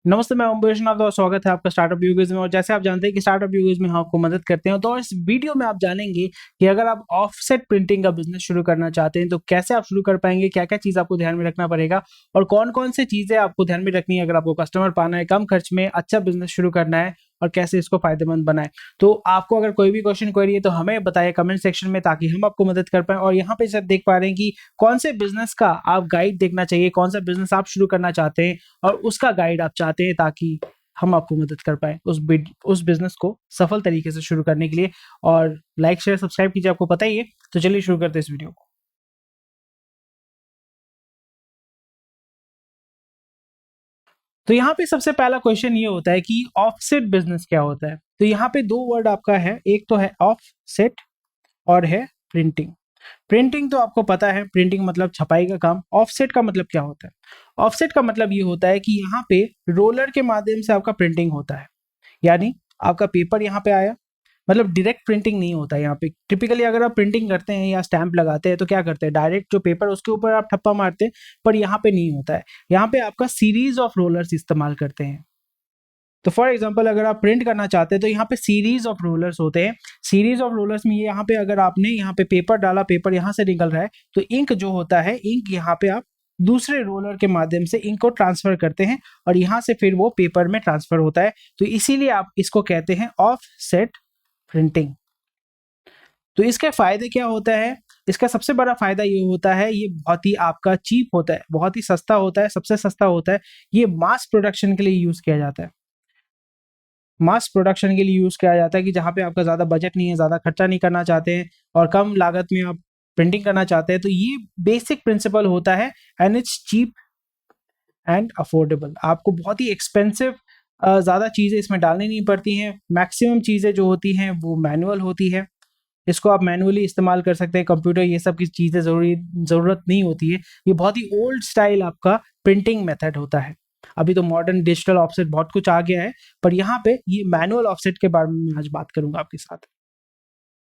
नमस्ते, मैं ओम वैष्णव और स्वागत है आपका स्टार्टअप यूगेज में। और जैसे आप जानते हैं कि स्टार्टअप यूगेज में हम आपको मदद करते हैं, तो इस वीडियो में आप जानेंगे कि अगर आप ऑफसेट प्रिंटिंग का बिजनेस शुरू करना चाहते हैं तो कैसे आप शुरू कर पाएंगे, क्या क्या चीज़ आपको ध्यान में रखना पड़ेगा और कौन कौन सी चीज़ें आपको ध्यान में रखनी है अगर आपको कस्टमर पाना है, कम खर्च में अच्छा बिजनेस शुरू करना है और कैसे इसको फायदेमंद बनाए। तो आपको अगर कोई भी क्वेश्चन क्वेरी है तो हमें बताइए कमेंट सेक्शन में, ताकि हम आपको मदद कर पाए। और यहाँ पे सर देख पा रहे हैं कि कौन से बिजनेस का आप गाइड देखना चाहिए, कौन सा बिजनेस आप शुरू करना चाहते हैं और उसका गाइड आप चाहते हैं, ताकि हम आपको मदद कर पाए उस बिजनेस को सफल तरीके से शुरू करने के लिए। और लाइक शेयर सब्सक्राइब कीजिए, आपको पता ही है। तो चलिए शुरू करते हैं इस वीडियो को। तो यहाँ पे सबसे पहला क्वेश्चन ये होता है कि ऑफसेट बिजनेस क्या होता है। तो यहाँ पे दो वर्ड आपका है, एक तो है ऑफसेट और है प्रिंटिंग। प्रिंटिंग तो आपको पता है, प्रिंटिंग मतलब छपाई का काम। ऑफसेट का मतलब क्या होता है? ऑफसेट का मतलब ये होता है कि यहाँ पे रोलर के माध्यम से आपका प्रिंटिंग होता है, यानी आपका पेपर यहाँ पे आया, मतलब डायरेक्ट प्रिंटिंग नहीं होता है यहाँ पे। टिपिकली अगर आप प्रिंटिंग करते हैं या स्टैंप लगाते हैं तो क्या करते हैं, डायरेक्ट जो पेपर उसके ऊपर आप ठप्पा मारते हैं, पर यहाँ पे नहीं होता है। यहाँ पे आपका सीरीज ऑफ रोलर्स इस्तेमाल करते हैं। तो फॉर एग्जांपल अगर आप प्रिंट करना चाहते हैं तो यहाँ पे सीरीज ऑफ रोलर्स होते हैं। सीरीज ऑफ रोलर्स में ये यहाँ पे अगर आपने यहाँ पे पेपर डाला, पेपर यहाँ से निकल रहा है, तो इंक जो होता है, इंक यहाँ पे आप दूसरे रोलर के माध्यम से इंक को ट्रांसफर करते हैं और यहाँ से फिर वो पेपर में ट्रांसफर होता है। तो इसीलिए आप इसको कहते हैं ऑफ सेट प्रिंटिंग। तो इसके फायदे क्या होता है? इसका सबसे बड़ा फायदा ये होता है, ये बहुत ही आपका चीप होता है, बहुत ही सस्ता होता है, सबसे सस्ता होता है। ये मास प्रोडक्शन के लिए यूज किया जाता है। मास प्रोडक्शन के लिए यूज किया जाता है कि जहाँ पे आपका ज्यादा बजट नहीं है, ज्यादा खर्चा नहीं करना चाहते हैं और कम लागत में आप प्रिंटिंग करना चाहते हैं। तो ये बेसिक प्रिंसिपल होता है, and it's cheap and affordable. आपको बहुत ही एक्सपेंसिव ज्यादा चीजें इसमें डालनी नहीं पड़ती हैं। मैक्सिमम चीजें जो होती हैं वो मैनुअल होती है। इसको आप मैनुअली इस्तेमाल कर सकते हैं। कंप्यूटर ये सब की चीज़ें ज़रूरत नहीं होती है। ये बहुत ही ओल्ड स्टाइल आपका प्रिंटिंग मेथड होता है। अभी तो मॉडर्न डिजिटल ऑफसेट बहुत कुछ आ गया है, पर यहाँ पे ये मैनुअल ऑफसेट के बारे में मैं आज बात करूंगा आपके साथ।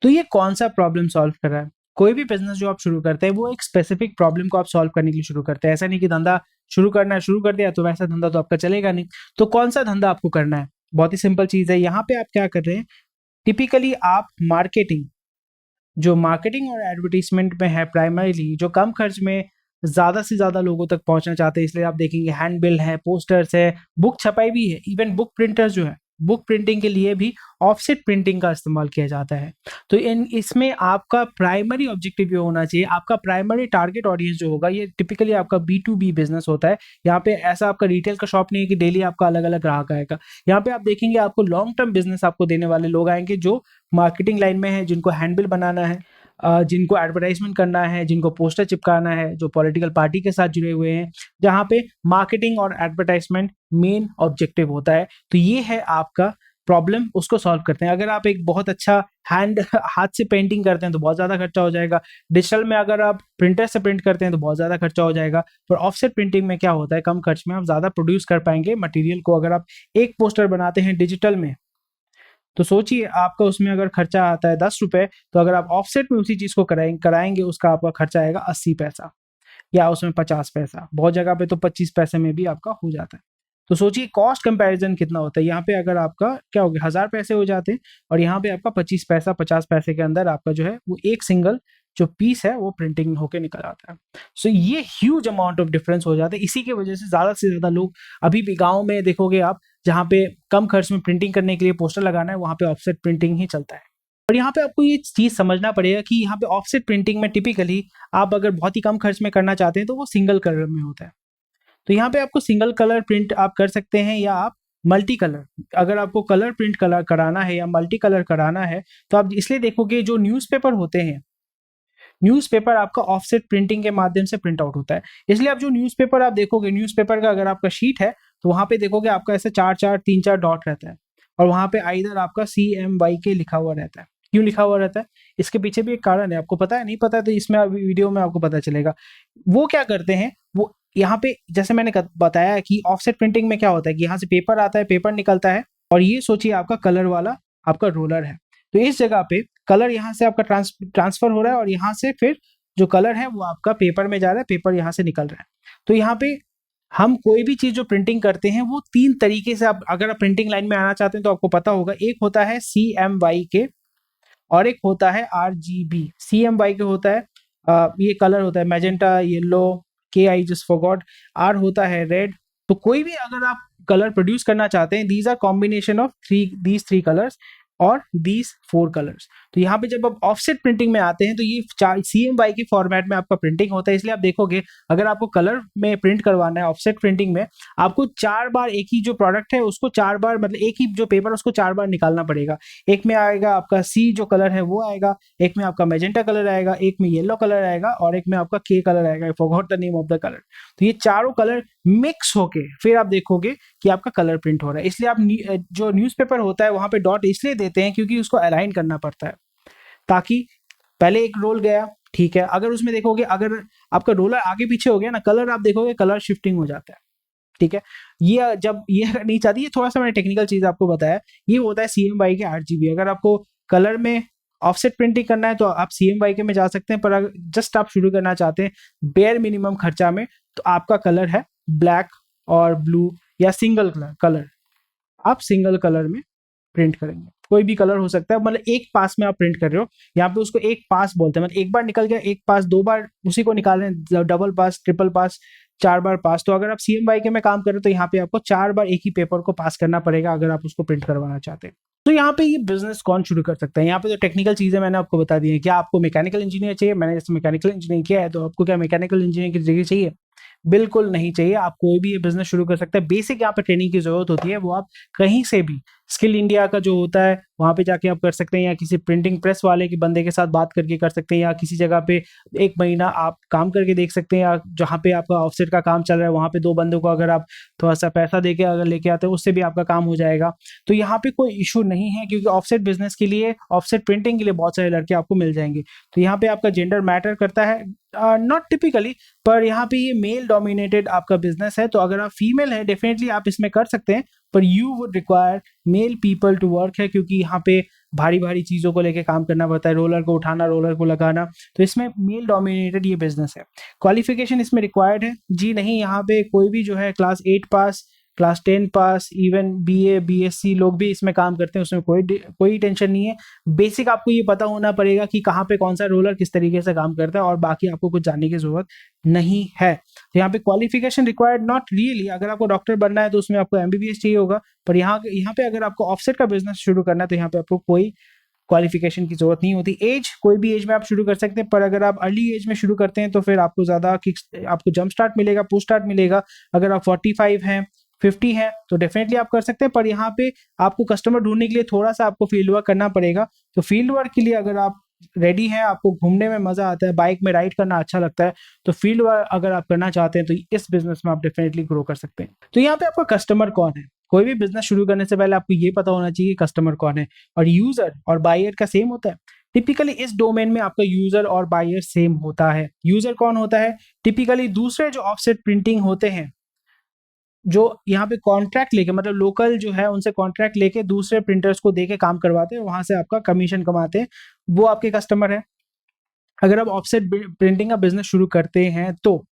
तो ये कौन सा प्रॉब्लम सॉल्व कर रहा है? कोई भी बिजनेस जो आप शुरू करते हैं वो एक स्पेसिफिक प्रॉब्लम को आप सॉल्व करने के लिए शुरू करते हैं। ऐसा नहीं कि धंधा शुरू करना है, शुरू कर दिया तो वैसा धंधा तो आपका चलेगा नहीं। तो कौन सा धंधा आपको करना है? बहुत ही सिंपल चीज़ है। यहाँ पे आप क्या कर रहे हैं, टिपिकली आप मार्केटिंग, जो मार्केटिंग और एडवर्टीजमेंट में है, प्राइमरीली जो कम खर्च में ज़्यादा से ज़्यादा लोगों तक पहुंचना चाहते हैं, इसलिए आप देखेंगे हैंड बिल है, पोस्टर्स है, बुक छपाई भी है, इवन बुक प्रिंटर्स जो है, बुक प्रिंटिंग के लिए भी ऑफसेट प्रिंटिंग का इस्तेमाल किया जाता है। तो इन इसमें आपका प्राइमरी ऑब्जेक्टिव ये होना चाहिए, आपका प्राइमरी टारगेट ऑडियंस जो होगा, ये टिपिकली आपका B2B बिजनेस होता है। यहाँ पे ऐसा आपका रिटेल का शॉप नहीं है कि डेली आपका अलग अलग ग्राहक आएगा। यहाँ पे आप देखेंगे आपको लॉन्ग टर्म बिजनेस आपको देने वाले लोग आएंगे, जो मार्केटिंग लाइन में है, जिनको हैंडबिल बनाना है, जिनको एडवर्टाइजमेंट करना है, जिनको पोस्टर चिपकाना है, जो पॉलिटिकल पार्टी के साथ जुड़े हुए हैं, जहाँ पे मार्केटिंग और एडवर्टाइजमेंट मेन ऑब्जेक्टिव होता है। तो ये है आपका प्रॉब्लम, उसको सॉल्व करते हैं। अगर आप एक बहुत अच्छा हाथ से पेंटिंग करते हैं तो बहुत ज़्यादा खर्चा हो जाएगा। डिजिटल में अगर आप प्रिंटर से प्रिंट करते हैं तो बहुत ज़्यादा खर्चा हो जाएगा। पर ऑफसेट प्रिंटिंग में क्या होता है, कम खर्च में आप ज़्यादा प्रोड्यूस कर पाएंगे मटेरियल को। अगर आप एक पोस्टर बनाते हैं डिजिटल में, तो सोचिए आपका उसमें अगर खर्चा आता है 10 रुपए, तो अगर आप ऑफसेट में उसी चीज को कराएंगे उसका आपका खर्चा आएगा 80 पैसा या उसमें 50 पैसा। बहुत जगह पे तो 25 पैसे में भी आपका हो जाता है। तो सोचिए कॉस्ट कंपैरिजन कितना होता है। यहाँ पे अगर आपका क्या हो गया, 1000 पैसे हो जाते हैं और यहाँ पे आपका 25 पैसा, 50 पैसे के अंदर आपका जो है वो एक सिंगल जो पीस है वो प्रिंटिंग होके निकल आता है। सो ये ह्यूज अमाउंट ऑफ डिफरेंस हो जाता है। इसी की वजह से ज्यादा लोग अभी भी गाँव में देखोगे आप, जहाँ पे कम खर्च में प्रिंटिंग करने के लिए पोस्टर लगाना है, वहाँ पे ऑफसेट प्रिंटिंग ही चलता है। और यहाँ पे आपको ये चीज समझना पड़ेगा कि यहाँ पे ऑफसेट प्रिंटिंग में टिपिकली आप अगर बहुत ही कम खर्च में करना चाहते हैं तो वो सिंगल कलर में होता है। तो यहाँ पे आपको सिंगल कलर प्रिंट आप कर सकते हैं, या आप मल्टी कलर, अगर आपको कलर प्रिंट कलर कराना है या मल्टी कलर कराना है, तो आप इसलिए देखोगे जो न्यूज़पेपर होते हैं, न्यूज़पेपर आपका ऑफसेट प्रिंटिंग के माध्यम से प्रिंट आउट होता है। इसलिए आप जो न्यूज़पेपर आप देखोगे, न्यूज़पेपर का अगर आपका शीट है तो वहां पे देखोगे आपका ऐसे चार चार 3-4 डॉट रहता है और वहां पे आइदर आपका CMYK लिखा हुआ रहता है। क्यों लिखा हुआ रहता है? इसके पीछे भी एक कारण है। आपको पता है? नहीं पता है तो इसमें अभी वीडियो में आपको पता चलेगा। वो क्या करते हैं, वो यहाँ पे जैसे मैंने बताया कि ऑफसेट प्रिंटिंग में क्या होता है कि यहाँ से पेपर आता है, पेपर निकलता है और ये सोचिए आपका कलर वाला आपका रोलर है। तो इस जगह पे कलर यहाँ से आपका ट्रांसफर हो रहा है और यहाँ से फिर जो कलर है वो आपका पेपर में जा रहा है, पेपर यहाँ से निकल रहा है। तो यहाँ पे हम कोई भी चीज जो प्रिंटिंग करते हैं वो 3 तरीके से, आप अगर आप प्रिंटिंग लाइन में आना चाहते हैं तो आपको पता होगा, एक होता है CMYK और एक होता है RGB। CMYK होता है ये कलर होता है मैजेंटा, येलो, के आई जस्ट फॉरगॉट, आर होता है रेड। तो कोई भी अगर आप कलर प्रोड्यूस करना चाहते हैं, these are combination of these three colours और दीज 4 कलर्स। तो यहाँ पे जब आप ऑफसेट प्रिंटिंग में आते हैं तो ये CMY के फॉर्मेट में आपका प्रिंटिंग होता है। इसलिए आप देखोगे अगर आपको कलर में प्रिंट करवाना है ऑफसेट प्रिंटिंग में, आपको 4 बार एक ही जो प्रोडक्ट है उसको 4 बार, मतलब एक ही जो पेपर उसको 4 बार निकालना पड़ेगा। एक में आएगा आपका सी जो कलर है वो आएगा, एक में आपका मैजेंटा कलर आएगा, एक में येलो कलर आएगा और एक में आपका के कलर आएगा। I forgot the name of the colour. तो ये चारों कलर मिक्स होके फिर आप देखोगे कि आपका कलर प्रिंट हो रहा है। इसलिए आप जो न्यूज़पेपर होता है वहां पे डॉट इसलिए देते हैं क्योंकि उसको अलाइन करना पड़ता है, ताकि पहले एक रोल गया, ठीक है, अगर उसमें देखोगे अगर आपका रोलर आगे पीछे हो गया ना, कलर आप देखोगे कलर शिफ्टिंग हो जाता है, ठीक है। ये जब ये नहीं चाहती, ये थोड़ा सा मैंने टेक्निकल चीज आपको बताया, ये होता है CMYK के RGB। अगर आपको कलर में ऑफसेट प्रिंटिंग करना है तो आप CMYK में जा सकते हैं, पर अगर जस्ट आप शुरू करना चाहते हैं बेयर मिनिमम खर्चा में, तो आपका कलर है ब्लैक और ब्लू या सिंगल कलर। आप सिंगल कलर में प्रिंट करेंगे, कोई भी कलर हो सकता है, मतलब एक पास में आप प्रिंट कर रहे हो, यहाँ पे उसको एक पास बोलते हैं, मतलब एक बार निकल गया एक पास, 2 बार उसी को निकाल रहे हैं, डबल पास, ट्रिपल पास, 4 बार पास। तो अगर आप CMYK में काम कर रहे हो तो यहाँ पे आपको 4 बार एक ही पेपर को पास करना पड़ेगा अगर आप उसको प्रिंट करवाना चाहते हैं। तो यहाँ पे ये बिजनेस कौन शुरू कर सकता है? यहाँ पे तो टेक्निकल चीजें मैंने आपको बता दी है। क्या आपको मैकेनिकल इंजीनियर चाहिए? मैंने जैसे मैकेनिकल इंजीनियरिंग किया है, तो आपको क्या मैकेनिकल इंजीनियरिंग की डिग्री चाहिए? बिल्कुल नहीं चाहिए। आप कोई भी ये बिजनेस शुरू कर सकते हैं। बेसिक यहाँ पे ट्रेनिंग की जरूरत होती है, वो आप कहीं से भी, स्किल इंडिया का जो होता है वहां पे जाके आप कर सकते हैं, या किसी प्रिंटिंग प्रेस वाले के बंदे के साथ बात करके कर सकते हैं, या किसी जगह पे 1 महीना आप काम करके देख सकते हैं, या जहाँ पे आपका ऑफसेट का काम चल रहा है वहां पे 2 बंदों को अगर आप थोड़ा सा पैसा देके अगर लेके आते हैं उससे भी आपका काम हो जाएगा। तो यहाँ पे कोई इशू नहीं है, क्योंकि ऑफसेट बिजनेस के लिए, ऑफसेट प्रिंटिंग के लिए बहुत सारे लड़के आपको मिल जाएंगे। तो यहाँ पे आपका जेंडर मैटर करता है, नॉट टिपिकली, पर यहाँ पे ये मेल डोमिनेटेड आपका बिजनेस है। तो अगर आप फीमेल है डेफिनेटली आप इसमें कर सकते हैं, पर you would require male people to work है, क्योंकि यहाँ पे भारी भारी चीजों को लेके काम करना पड़ता है, रोलर को उठाना, रोलर को लगाना। तो इसमें मेल डोमिनेटेड ये बिजनेस है। क्वालिफिकेशन इसमें रिक्वायर्ड है जी नहीं, यहाँ पे कोई भी जो है क्लास 8 पास, क्लास 10 पास, इवन BA BSc लोग भी इसमें काम करते हैं, उसमें कोई टेंशन नहीं है। बेसिक आपको ये पता होना पड़ेगा कि कहाँ पे कौन सा रोलर किस तरीके से काम करता है, और बाकी आपको कुछ जानने की जरूरत नहीं है। तो यहाँ पे क्वालिफिकेशन रिक्वायर्ड नॉट रियली। अगर आपको डॉक्टर बनना है तो उसमें आपको MBBS चाहिए होगा, पर यहाँ पे अगर आपको ऑफसेट का बिजनेस शुरू करना है तो यहाँ पे आपको कोई क्वालिफिकेशन की जरूरत नहीं होती। एज, कोई भी एज में आप शुरू कर सकते हैं, पर अगर आप अर्ली एज में शुरू करते हैं तो फिर आपको ज्यादा आपको जंप स्टार्ट मिलेगा, पुश स्टार्ट मिलेगा। अगर आप 45 हैं, 50 है तो डेफिनेटली आप कर सकते हैं, पर यहाँ पे आपको कस्टमर ढूंढने के लिए थोड़ा सा आपको फील्ड वर्क करना पड़ेगा। तो फील्ड वर्क के लिए अगर आप रेडी हैं, आपको घूमने में मजा आता है, बाइक में राइड करना अच्छा लगता है, तो फील्ड वर्क अगर आप करना चाहते हैं तो इस बिजनेस में आप डेफिनेटली ग्रो कर सकते हैं। तो यहाँ पे आपका कस्टमर कौन है? कोई भी बिजनेस शुरू करने से पहले आपको ये पता होना चाहिए कस्टमर कौन है। और यूजर और बायर का सेम होता है। टिपिकली इस डोमेन में आपका यूजर और बायर सेम होता है। यूजर कौन होता है? टिपिकली दूसरे जो ऑफसेट प्रिंटिंग होते हैं, जो यहाँ पे कॉन्ट्रैक्ट लेके, मतलब लोकल जो है उनसे कॉन्ट्रैक्ट लेके दूसरे प्रिंटर्स को देके काम करवाते हैं, वहां से आपका कमीशन कमाते हैं, वो आपके कस्टमर है अगर आप ऑफसेट प्रिंटिंग का बिजनेस शुरू करते हैं तो।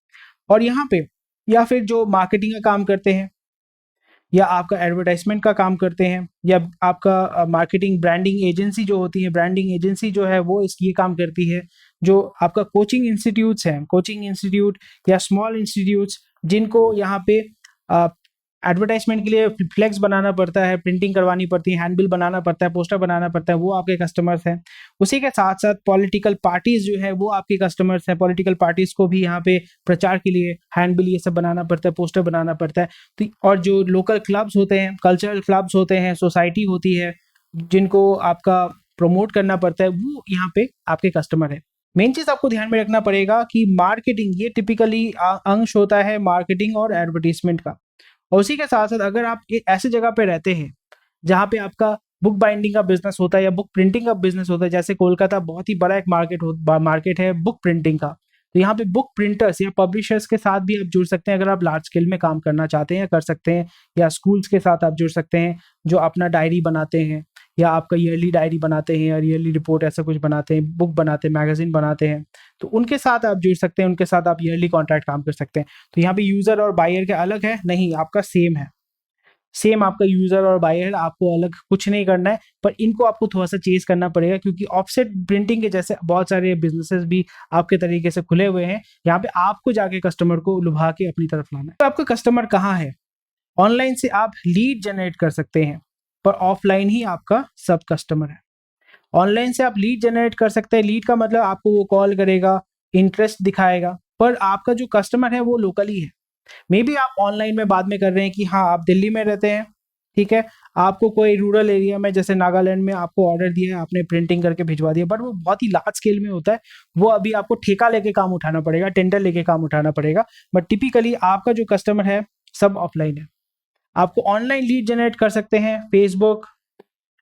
और यहाँ पे या फिर जो मार्केटिंग का काम करते हैं, या आपका एडवर्टाइजमेंट का काम करते हैं, या आपका मार्केटिंग ब्रांडिंग एजेंसी जो होती है, ब्रांडिंग एजेंसी जो है वो ये काम करती है। जो आपका कोचिंग इंस्टीट्यूट्स हैं, कोचिंग इंस्टीट्यूट या स्मॉल इंस्टीट्यूट्स, जिनको यहाँ पे एडवर्टाइजमेंट के लिए फ्लेक्स बनाना पड़ता है, प्रिंटिंग करवानी पड़ती है, हैंडबिल बनाना पड़ता है, पोस्टर बनाना पड़ता है, वो आपके कस्टमर्स हैं। उसी के साथ साथ पॉलिटिकल पार्टीज जो है वो आपके कस्टमर्स हैं। पॉलिटिकल पार्टीज को भी यहाँ पे प्रचार के लिए हैंडबिल ये सब बनाना पड़ता है, पोस्टर बनाना पड़ता है। तो और जो लोकल क्लब्स होते हैं, कल्चरल क्लब्स होते हैं, सोसाइटी होती है, जिनको आपका प्रमोट करना पड़ता है, वो यहाँ पे आपके कस्टमर है। मेन चीज आपको ध्यान में रखना पड़ेगा कि मार्केटिंग, ये टिपिकली अंश होता है मार्केटिंग और एडवर्टीजमेंट का। और उसी के साथ साथ अगर आप ऐसे जगह पे रहते हैं जहाँ पे आपका बुक बाइंडिंग का बिजनेस होता है या बुक प्रिंटिंग का बिजनेस होता है, जैसे कोलकाता बहुत ही बड़ा एक मार्केट है बुक प्रिंटिंग का, तो यहाँ पे बुक प्रिंटर्स या पब्लिशर्स के साथ भी आप जुड़ सकते हैं अगर आप लार्ज स्केल में काम करना चाहते हैं, कर सकते हैं। या स्कूल्स के साथ आप जुड़ सकते हैं जो अपना डायरी बनाते हैं, या आपका ईयरली डायरी बनाते हैं या ईयरली रिपोर्ट ऐसा कुछ बनाते हैं, बुक बनाते हैं, मैगजीन बनाते हैं, तो उनके साथ आप जुड़ सकते हैं, उनके साथ आप ईयरली कॉन्ट्रैक्ट काम कर सकते हैं। तो यहाँ पे यूज़र और बायर का अलग है नहीं, आपका सेम है, सेम आपका यूजर और बायर, आपको अलग कुछ नहीं करना है, पर इनको आपको थोड़ा सा चेज करना पड़ेगा क्योंकि ऑफसेट प्रिंटिंग के जैसे बहुत सारे बिजनेसेस भी आपके तरीके से खुले हुए हैं। यहाँ पे आपको जाके कस्टमर को लुभा के अपनी तरफ लाना है। तो आपका कस्टमर कहाँ है? ऑनलाइन से आप लीड जनरेट कर सकते हैं, पर ऑफलाइन ही आपका सब कस्टमर है। ऑनलाइन से आप लीड जनरेट कर सकते हैं, लीड का मतलब आपको वो कॉल करेगा, इंटरेस्ट दिखाएगा, पर आपका जो कस्टमर है वो लोकली है। मे बी आप ऑनलाइन में बाद में कर रहे हैं कि हाँ आप दिल्ली में रहते हैं, ठीक है, आपको कोई रूरल एरिया में जैसे नागालैंड में आपको ऑर्डर दिया है, आपने प्रिंटिंग करके भिजवा दिया, बट वो बहुत ही लार्ज स्केल में होता है, वो अभी आपको ठेका लेके काम उठाना पड़ेगा, टेंडर लेके काम उठाना पड़ेगा। बट टिपिकली आपका जो कस्टमर है सब ऑफलाइन है। आपको ऑनलाइन लीड जनरेट कर सकते हैं, फेसबुक,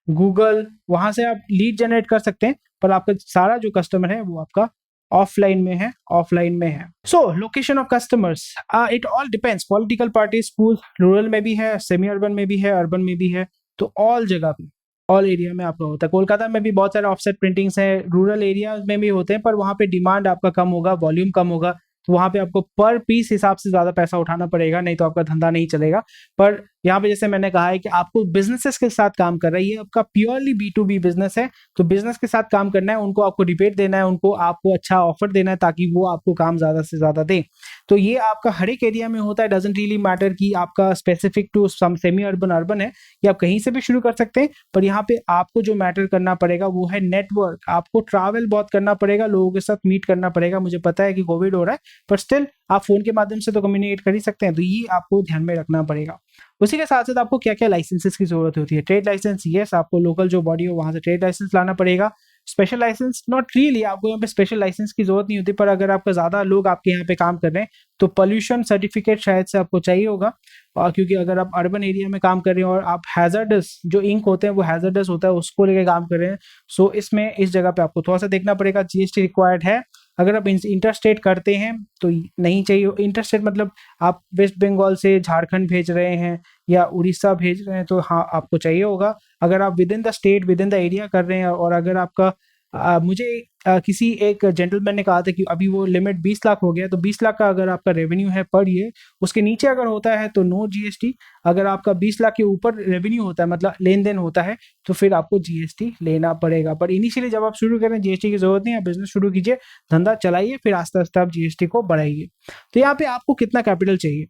गूगल, वहां से आप लीड जनरेट कर सकते हैं, पर आपका सारा जो कस्टमर है वो आपका ऑफलाइन में है, ऑफलाइन में है। सो location of customers, it all depends, political party, school, rural में भी है, सेमी अर्बन में भी है, अर्बन में भी है, तो ऑल जगह पे, ऑल एरिया में आपका होता है। कोलकाता में भी बहुत सारे ऑफसेट प्रिंटिंग्स हैं, रूरल एरिया में भी होते हैं, पर वहाँ पे डिमांड आपका कम होगा, वॉल्यूम कम होगा, तो वहाँ पे आपको पर पीस हिसाब से ज्यादा पैसा उठाना पड़ेगा, नहीं तो आपका धंधा नहीं चलेगा। पर यहाँ पे जैसे मैंने कहा है कि आपको बिजनेसेस के साथ काम कर रही है, आपका प्योरली B2B बिजनेस है, तो बिजनेस के साथ काम करना है, उनको आपको रिबेट देना है, उनको आपको अच्छा ऑफर देना है ताकि वो आपको काम ज्यादा से ज्यादा दें। तो ये आपका हर एक एरिया में होता है, डजंट रियली मैटर कि आपका specific to some semi urban urban है, या आप कहीं से भी शुरू कर सकते हैं। पर यहाँ पे आपको जो मैटर करना पड़ेगा वो है नेटवर्क, आपको ट्रैवल बहुत करना पड़ेगा, लोगों के साथ मीट करना पड़ेगा। मुझे पता है कि कोविड हो रहा है, पर स्टिल आप फोन के माध्यम से तो कम्युनिकेट कर ही सकते हैं, तो ये आपको ध्यान में रखना पड़ेगा। उसी के साथ साथ आपको क्या क्या लाइसेंसेस की जरूरत होती है? ट्रेड लाइसेंस, यस, आपको लोकल जो बॉडी हो वहां से ट्रेड लाइसेंस लाना पड़ेगा। स्पेशल लाइसेंस, नॉट रियली, आपको यहाँ पे स्पेशल लाइसेंस की जरूरत नहीं होती, पर अगर आपका ज्यादा लोग आपके यहाँ पे काम कर रहे हैं तो पोल्यूशन सर्टिफिकेट शायद से आपको चाहिए होगा, और क्योंकि अगर आप अर्बन एरिया में काम कर रहे हैं और आप हैजर्डस जो इंक होते हैं वो हैजर्डस होता है, उसको लेके काम कर रहे हैं, सो इसमें इस जगह पे आपको थोड़ा सा देखना पड़ेगा। GST रिक्वायर्ड है। अगर आप इंटरस्टेट करते हैं तो नहीं चाहिए। इंटरस्टेट मतलब आप वेस्ट बंगाल से झारखंड भेज रहे हैं या उड़ीसा भेज रहे हैं तो हाँ आपको चाहिए होगा। अगर आप with in the state, with in the area कर रहे हैं, और अगर आपका मुझे किसी एक जेंटलमैन ने कहा था कि अभी वो लिमिट 20 लाख हो गया, तो 20 लाख का अगर आपका रेवेन्यू है पर ईयर, उसके नीचे अगर होता है तो नो GST। अगर आपका 20 लाख के ऊपर रेवेन्यू होता है, मतलब लेन देन होता है, तो फिर आपको GST लेना पड़ेगा। पर इनिशियली जब आप शुरू करें GST की जरूरत नहीं है, बिजनेस शुरू कीजिए, धंधा चलाइए, फिर आस्ते आस्ते आप GST को बढ़ाइए। तो यहाँ पे आपको कितना कैपिटल चाहिए,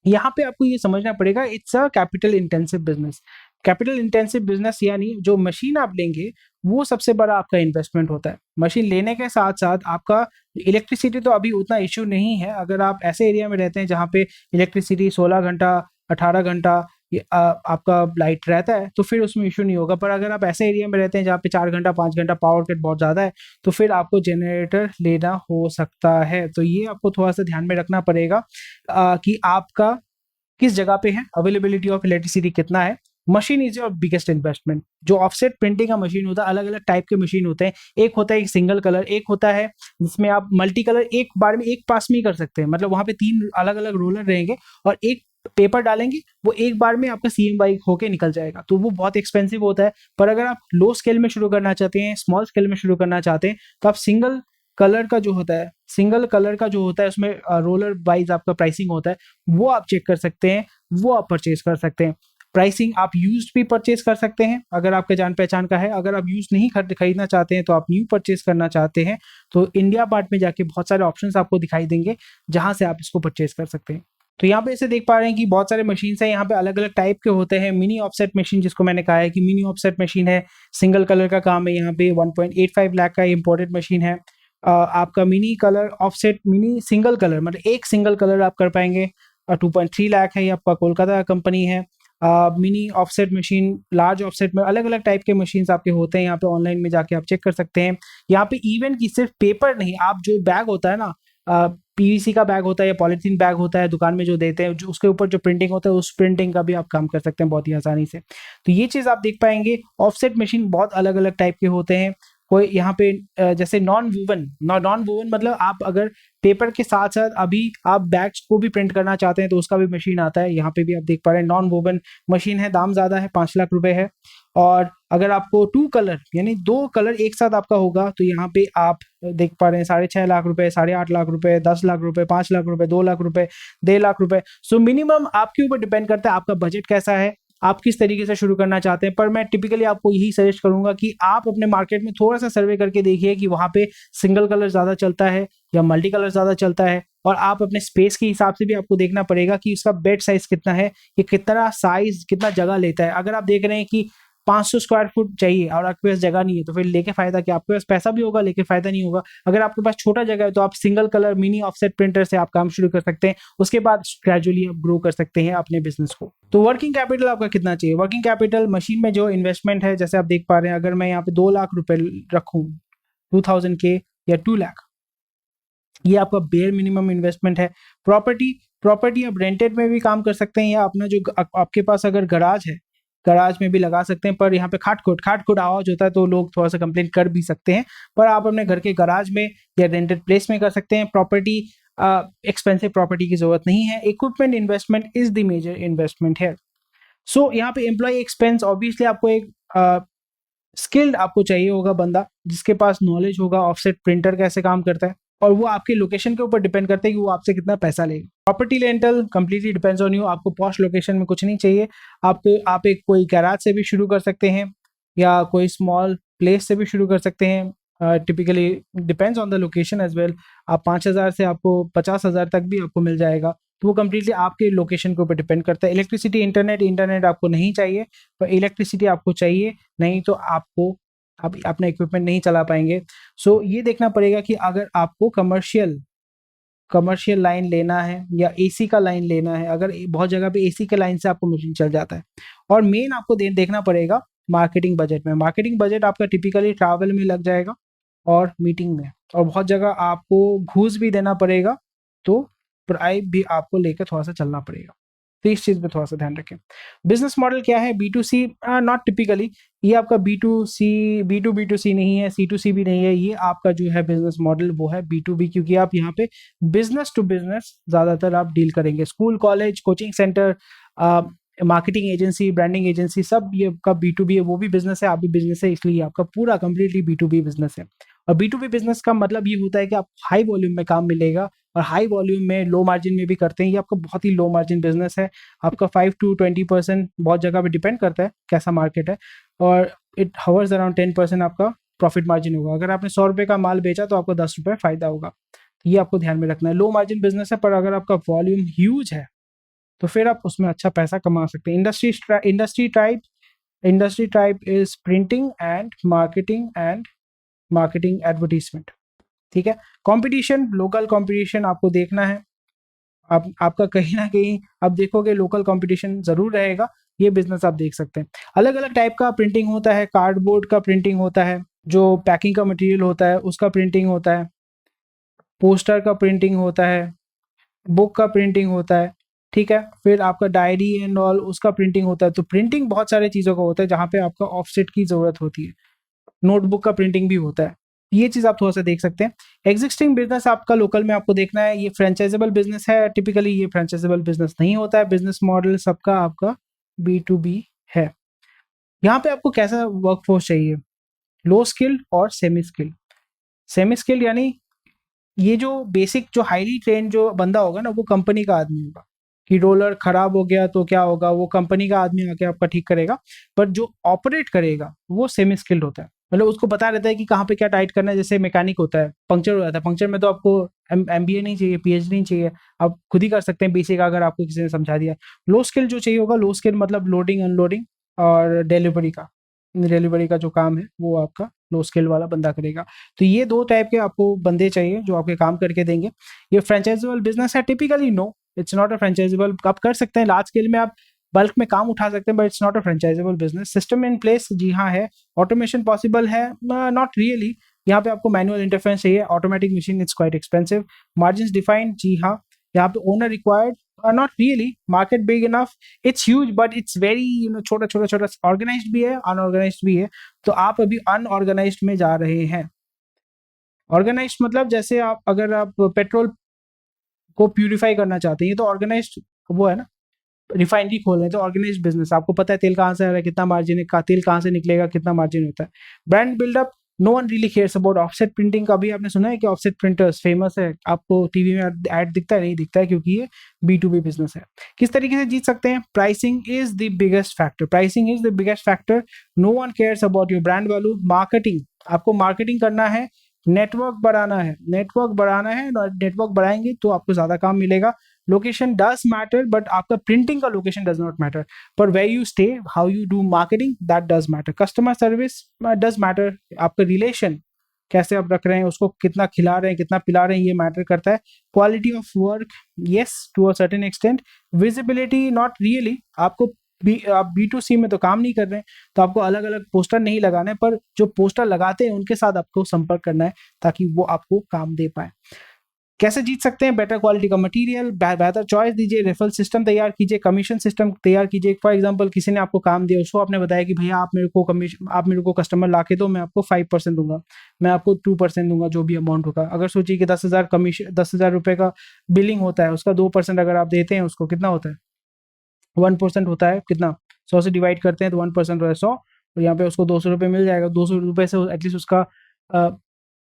यहाँ पे आपको ये समझना पड़ेगा, it's a capital intensive business. Capital intensive business यानी जो मशीन आप लेंगे वो सबसे बड़ा आपका इन्वेस्टमेंट होता है। मशीन लेने के साथ साथ आपका इलेक्ट्रिसिटी तो अभी उतना इश्यू नहीं है, अगर आप ऐसे एरिया में रहते हैं जहाँ पे इलेक्ट्रिसिटी 16 घंटा 18 घंटा आपका लाइट रहता है तो फिर उसमें इशू नहीं होगा। पर अगर आप ऐसे एरिया में रहते हैं जहाँ पे 4 घंटा 5 घंटा पावर कट बहुत ज़्यादा है, तो फिर आपको जनरेटर लेना हो सकता है। तो ये आपको थोड़ा सा ध्यान में रखना पड़ेगा कि आपका किस जगह पे है, अवेलेबिलिटी ऑफ इलेक्ट्रिसिटी कितना है। Machine is your biggest investment. जो ऑफसेट प्रिंटिंग का मशीन होता है, अलग अलग टाइप के मशीन होते हैं। एक होता है एक सिंगल कलर, एक होता है जिसमें आप मल्टी कलर एक बार में एक पास में ही कर सकते हैं, मतलब वहां पे 3 अलग अलग रोलर रहेंगे और एक पेपर डालेंगे, वो एक बार में आपका CMY होके निकल जाएगा, तो वो बहुत एक्सपेंसिव होता है। पर अगर आप लो स्केल में शुरू करना चाहते हैं, स्मॉल स्केल में शुरू करना चाहते हैं, तो आप सिंगल कलर का जो होता है उसमें रोलर वाइज आपका प्राइसिंग होता है, वो आप चेक कर सकते हैं, वो आप परचेज कर सकते हैं। प्राइसिंग आप यूज्ड भी परचेज कर सकते हैं अगर आपके जान पहचान का है। अगर आप यूज नहीं खरीदना चाहते हैं तो आप न्यू परचेज करना चाहते हैं तो इंडिया मार्ट में जाके बहुत सारे ऑप्शंस आपको दिखाई देंगे जहां से आप इसको परचेज कर सकते हैं। तो यहाँ पे ऐसे देख पा रहे हैं कि बहुत सारे मशीन्स हैं, यहाँ पे अलग अलग टाइप के होते हैं। मिनी ऑफसेट मशीन, जिसको मैंने कहा है कि मिनी ऑफसेट मशीन है, सिंगल कलर का काम है, यहाँ पे 1.85 लाख का इंपोर्टेड मशीन है। आपका mini colour offset, mini single colour मतलब एक सिंगल कलर आप कर पाएंगे, 2.3 लाख है, ये आपका कोलकाता कंपनी है। Mini offset machine, large offset में अलग अलग टाइप के मशीन्स आपके होते हैं, यहाँ पे ऑनलाइन में जाके आप चेक कर सकते हैं। यहाँ पे इवन की सिर्फ पेपर नहीं, आप जो बैग होता है ना, PVC का बैग होता है या पॉलीथीन बैग होता है दुकान में जो देते हैं, जो उसके ऊपर जो प्रिंटिंग होता है उस प्रिंटिंग का भी आप काम कर सकते हैं बहुत ही आसानी से। तो ये चीज़ आप देख पाएंगे। ऑफसेट मशीन बहुत अलग अलग टाइप के होते हैं। कोई यहाँ पे जैसे नॉन वूवन मतलब आप अगर पेपर के साथ साथ अभी आप बैग्स को भी प्रिंट करना चाहते हैं तो उसका भी मशीन आता है। यहाँ पे भी आप देख पा रहे हैं नॉन वूवन मशीन है, दाम ज़्यादा है, 5 लाख रुपए है। और अगर आपको 2 कलर यानी 2 कलर एक साथ आपका होगा तो यहाँ पे आप देख पा रहे हैं 6.5 लाख रुपए, 8.5 लाख रुपए, 10 लाख रुपए, 5 लाख रुपए, 2 लाख रुपए, 1.5 लाख रुपए। सो मिनिमम आपके ऊपर डिपेंड करता है आपका बजट कैसा है, आप किस तरीके से शुरू करना चाहते हैं। पर मैं टिपिकली आपको यही सजेस्ट करूंगा कि आप अपने मार्केट में थोड़ा सा सर्वे करके देखिए कि वहां पे सिंगल कलर ज़्यादा चलता है या मल्टी कलर ज़्यादा चलता है। और आप अपने स्पेस के हिसाब से भी आपको देखना पड़ेगा कि उसका बेड साइज कितना है, ये कितना साइज कितना जगह लेता है। अगर आप देख रहे हैं कि 500 स्क्वायर फुट चाहिए और आपके पास जगह नहीं है तो फिर लेके फायदा क्या, आपके पास पैसा भी होगा लेके फायदा नहीं होगा। अगर आपके पास छोटा जगह है तो आप single colour mini offset printer से आप काम शुरू कर सकते हैं, उसके बाद ग्रेजुअली आप ग्रो कर सकते हैं अपने बिजनेस को। तो वर्किंग कैपिटल आपका कितना चाहिए? वर्किंग कैपिटल मशीन में जो इन्वेस्टमेंट है, जैसे आप देख पा रहे हैं, अगर मैं यहाँ पे 2 लाख रुपए रखूँ, 2000 के या 2 लाख, ये आपका बेयर मिनिमम इन्वेस्टमेंट है। प्रॉपर्टी आप रेंटेड में भी काम कर सकते हैं या अपना जो आपके पास अगर गराज है, गराज में भी लगा सकते हैं। पर यहाँ पे खाट आवाज होता है तो लोग थोड़ा सा कंप्लेन कर भी सकते हैं, पर आप अपने घर के गराज में या रेंटेड प्लेस में कर सकते हैं। प्रॉपर्टी एक्सपेंसिव प्रॉपर्टी की जरूरत नहीं है। Equipment investment is the major investment है। सो यहाँ पे एम्प्लॉय एक्सपेंस, ऑब्वियसली आपको एक स्किल्ड आपको चाहिए होगा बंदा जिसके पास नॉलेज होगा ऑफसेट प्रिंटर कैसे काम करता है, और वो आपके लोकेशन के ऊपर डिपेंड करता है कि वो आपसे कितना पैसा लेगा। Property rental completely depends on you. आपको पॉश लोकेशन में कुछ नहीं चाहिए, आपको आप एक कोई गैराज से भी शुरू कर सकते हैं या कोई स्मॉल प्लेस से भी शुरू कर सकते हैं। Typically depends on the location as well. आप 5,000 से आपको 50,000 तक भी आपको मिल जाएगा, तो वो कम्प्लीटली आपके लोकेशन के ऊपर डिपेंड करता है। इलेक्ट्रिसिटी इंटरनेट आपको नहीं चाहिए, पर इलेक्ट्रिसिटी आपको चाहिए, नहीं तो आपको आप अपना इक्विपमेंट नहीं चला पाएंगे। सो ये देखना पड़ेगा कि अगर आपको कमर्शियल लाइन लेना है या एसी का लाइन लेना है। अगर बहुत जगह पे एसी के लाइन से आपको मशीन चल जाता है। और मेन आपको देखना पड़ेगा मार्केटिंग बजट में। मार्केटिंग बजट आपका टिपिकली ट्रैवल में लग जाएगा और मीटिंग में, और बहुत जगह आपको घूस भी देना पड़ेगा, तो प्राइस भी आपको लेकर थोड़ा सा चलना पड़ेगा। तो इस चीज़ पे थोड़ा सा ध्यान रखें। बिजनेस मॉडल क्या है? B2C नॉट टिपिकली, ये आपका B2C नहीं है, C2C भी नहीं है। ये आपका जो है बिजनेस मॉडल वो है B2B, क्योंकि आप यहाँ पे बिजनेस टू बिजनेस ज़्यादातर आप डील करेंगे। School, college, coaching centre, marketing agency, branding agency, सब ये आपका B2B है। वो भी बिजनेस है, आप भी बिजनेस है, इसलिए आपका पूरा कंप्लीटली B2B बिजनेस है। और B2B बिजनेस का मतलब ये होता है कि आप हाई वॉल्यूम में काम मिलेगा, और हाई वॉल्यूम में लो मार्जिन में भी करते हैं। ये आपका बहुत ही लो मार्जिन बिजनेस है। आपका 5 to 20% बहुत जगह पे डिपेंड करता है कैसा मार्केट है, और इट हवर्स अराउंड 10% आपका प्रॉफिट मार्जिन होगा। अगर आपने 100 रुपये का माल बेचा तो आपको 10 रुपये फायदा होगा। तो ये आपको ध्यान में रखना है। लो मार्जिन बिजनेस है, पर अगर आपका वॉल्यूम ह्यूज है तो फिर आप उसमें अच्छा पैसा कमा सकते हैं। Industry type is printing and marketing advertisement. ठीक है। कंपटीशन, लोकल कंपटीशन आपको देखना है। आपका कहीं ना कहीं आप देखोगे लोकल कंपटीशन जरूर रहेगा। ये बिजनेस आप देख सकते हैं। अलग अलग टाइप का प्रिंटिंग होता है। कार्डबोर्ड का प्रिंटिंग होता है, जो पैकिंग का मटेरियल होता है उसका प्रिंटिंग होता है। पोस्टर का प्रिंटिंग होता है, बुक का प्रिंटिंग होता है। ठीक है। फिर आपका डायरी एंड ऑल उसका प्रिंटिंग होता है। तो प्रिंटिंग बहुत सारे चीज़ों का होता है जहाँ पे आपका ऑफसेट की ज़रूरत होती है। नोटबुक का प्रिंटिंग भी होता है। ये चीज़ आप थोड़ा सा देख सकते हैं। एग्जिस्टिंग बिजनेस आपका लोकल में आपको देखना है। ये फ्रेंचाइजेबल बिजनेस है। टिपिकली ये फ्रेंचाइजेबल बिजनेस नहीं होता है। बिजनेस मॉडल सबका आपका B2B है। यहाँ पे आपको कैसा वर्कफोर्स चाहिए? लो स्किल्ड और सेमी स्किल्ड यानी ये जो बेसिक जो हाईली ट्रेन जो बंदा होगा ना, वो कंपनी का आदमी होगा। कि रोलर खराब हो गया तो क्या होगा, वो कंपनी का आदमी आके आपका ठीक करेगा। पर जो ऑपरेट करेगा वो सेमी स्किल्ड होता है, मतलब उसको पता रहता है कि कहाँ पे क्या टाइट करना है। जैसे मैकेनिक होता है, पंक्चर हो जाता है, पंक्चर में तो आपको MBA नहीं चाहिए, PhD नहीं चाहिए, आप खुद ही कर सकते हैं बेसिक, अगर आपको किसी ने समझा दिया। लो स्किल जो चाहिए होगा, लो स्किल मतलब लोडिंग अनलोडिंग और डिलीवरी का जो काम है वो आपका लो स्किल वाला बंदा करेगा। तो ये 2 टाइप के आपको बंदे चाहिए जो आपके काम करके देंगे। ये फ्रेंचाइजेबल बिजनेस है? Typically no, it's not a franchisable. आप कर सकते हैं लार्ज स्केल में, आप बल्क में काम उठा सकते हैं, but it's not a franchisable business. System in place, जी हाँ है। ऑटोमेशन पॉसिबल है? Not really. यहाँ पे आपको मैनुअल इंटरफेरेंस चाहिए। Automatic machine it's quite expensive. Margin defined, जी हाँ। यहाँ पे owner required, not really market big enough, it's huge but it's very छोटा छोटा छोटा, ऑर्गेनाइज्ड भी है अनऑर्गेनाइज्ड भी है। तो आप अभी अनऑर्गेनाइज्ड में जा रहे हैं। ऑर्गेनाइज्ड मतलब जैसे आप अगर आप पेट्रोल को प्यूरिफाई करना चाहते हैं, ये तो ऑर्गेनाइज्ड वो है ना, रिफाइनरी खोल रहे हैं तो ऑर्गेनाइज्ड बिजनेस, आपको पता है तेल कहाँ से आ रहा है, कितना मार्जिन है, तेल कहाँ से निकलेगा, कितना मार्जिन होता है। Brand buildup, no one really cares about offset printing का। भी आपने सुना है कि ऑफसेट प्रिंटर्स फेमस है, आपको टीवी में ऐड दिखता है, नहीं दिखता है, क्योंकि ये B2B बिजनेस है। किस तरीके से जीत सकते हैं? Pricing is the biggest factor, pricing is the biggest factor. No one cares about your brand value. Marketing, आपको मार्केटिंग करना है, नेटवर्क बढ़ाना है, नेटवर्क बढ़ाना है, नेटवर्क बढ़ाएंगे तो आपको ज्यादा काम मिलेगा। लोकेशन डज मैटर बट आपका प्रिंटिंग का लोकेशन डज नॉट मैटर, पर where you stay, how you do marketing, that does matter. Customer service does matter, आपका रिलेशन कैसे आप रख रहे हैं, उसको कितना खिला रहे हैं, कितना पिला रहे हैं, ये मैटर करता है। Quality of work, yes to a certain extent. Visibility, not really, आपको आप B2C में तो काम नहीं कर रहे हैं, तो आपको अलग अलग पोस्टर नहीं लगाने, पर जो पोस्टर लगाते हैं उनके साथ आपको संपर्क करना है ताकि वो आपको काम दे पाए। कैसे जीत सकते हैं? बेटर क्वालिटी का मटेरियल, बेहतर चॉइस दीजिए, रेफरल सिस्टम तैयार कीजिए, कमीशन सिस्टम तैयार कीजिए। फॉर एग्जांपल किसी ने आपको काम दिया, उसको आपने बताया कि भैया आप मेरे को कस्टमर ला के दो, मैं आपको 5% दूंगा, मैं आपको 2% दूंगा, जो भी अमाउंट होगा। अगर सोचिए कि 10,000 कमीशन, 10,000 रुपए का बिलिंग होता है, उसका 2% अगर आप देते हैं उसको, कितना होता है? 1% होता है। कितना? 100 से डिवाइड करते हैं तो 1% होता है 100, और यहाँ पे उसको 200 रुपये मिल जाएगा। 200 रुपये से एटलीस्ट उसका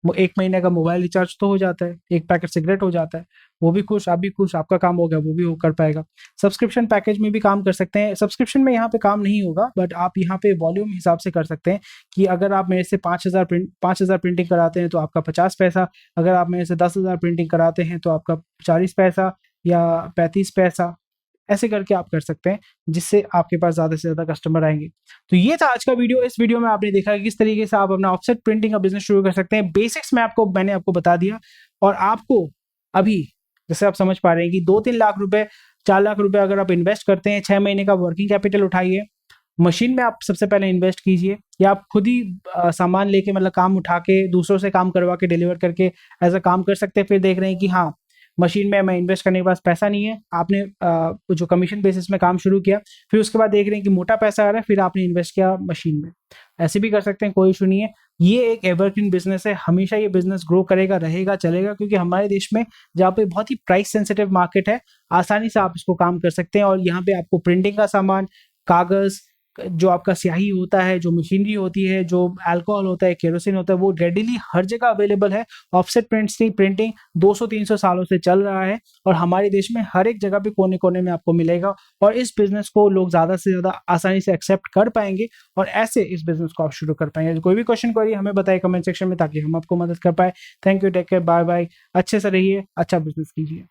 एक महीने का मोबाइल रिचार्ज तो हो जाता है, एक पैकेट सिगरेट हो जाता है, वो भी खुश, आप भी खुश, आपका काम हो गया, वो भी वो कर पाएगा। सब्सक्रिप्शन पैकेज में भी काम कर सकते हैं। सब्सक्रिप्शन में यहाँ पे काम नहीं होगा, बट आप यहाँ पे वॉल्यूम हिसाब से कर सकते हैं कि अगर आप मेरे से 5,000 प्रिंटिंग कराते हैं तो आपका 50 पैसा, अगर आप मेरे से 10,000 प्रिंटिंग कराते हैं तो आपका 40 पैसा या 35 पैसा, ऐसे करके आप कर सकते हैं, जिससे आपके पास ज़्यादा से ज़्यादा कस्टमर आएंगे। तो ये था आज का वीडियो। इस वीडियो में आपने देखा कि किस तरीके से आप अपना ऑफसेट प्रिंटिंग का बिजनेस शुरू कर सकते हैं। बेसिक्स में मैंने आपको बता दिया, और आपको अभी जैसे आप समझ पा रहे हैं कि 2-3 लाख रुपए, 4 लाख रुपए अगर आप इन्वेस्ट करते हैं, 6 महीने का वर्किंग कैपिटल उठाइए, मशीन में आप सबसे पहले इन्वेस्ट कीजिए, या आप खुद ही सामान लेके, मतलब काम उठा के, दूसरों से काम करवा के, डिलीवर करके ऐसा काम कर सकते हैं। फिर देख रहे हैं कि हाँ, मशीन में मैं इन्वेस्ट करने के पास पैसा नहीं है, आपने जो कमीशन बेसिस में काम शुरू किया, फिर उसके बाद देख रहे हैं कि मोटा पैसा आ रहा है, फिर आपने इन्वेस्ट किया मशीन में। ऐसे भी कर सकते हैं, कोई इशू नहीं है। ये एक एवरग्रीन बिजनेस है, हमेशा ये बिजनेस ग्रो करेगा, रहेगा, चलेगा, क्योंकि हमारे देश में जहाँ पे बहुत ही प्राइस सेंसिटिव मार्केट है, आसानी से आप इसको काम कर सकते हैं। और यहाँ पे आपको प्रिंटिंग का सामान, कागज, जो आपका स्याही होता है, जो मशीनरी होती है, जो अल्कोहल होता है, केरोसिन होता है, वो रेडिली हर जगह अवेलेबल है। ऑफसेट प्रिंटिंग 200-300 सालों से चल रहा है, और हमारे देश में हर एक जगह पे कोने कोने में आपको मिलेगा, और इस बिजनेस को लोग ज्यादा से ज्यादा आसानी से एक्सेप्ट कर पाएंगे, और ऐसे इस बिजनेस को आप शुरू कर पाएंगे। कोई भी क्वेश्चन करिए, हमें बताइए कमेंट सेक्शन में, ताकि हम आपको मदद कर पाए। Thank you, take care, bye bye, अच्छे से रहिए, अच्छा बिजनेस कीजिए।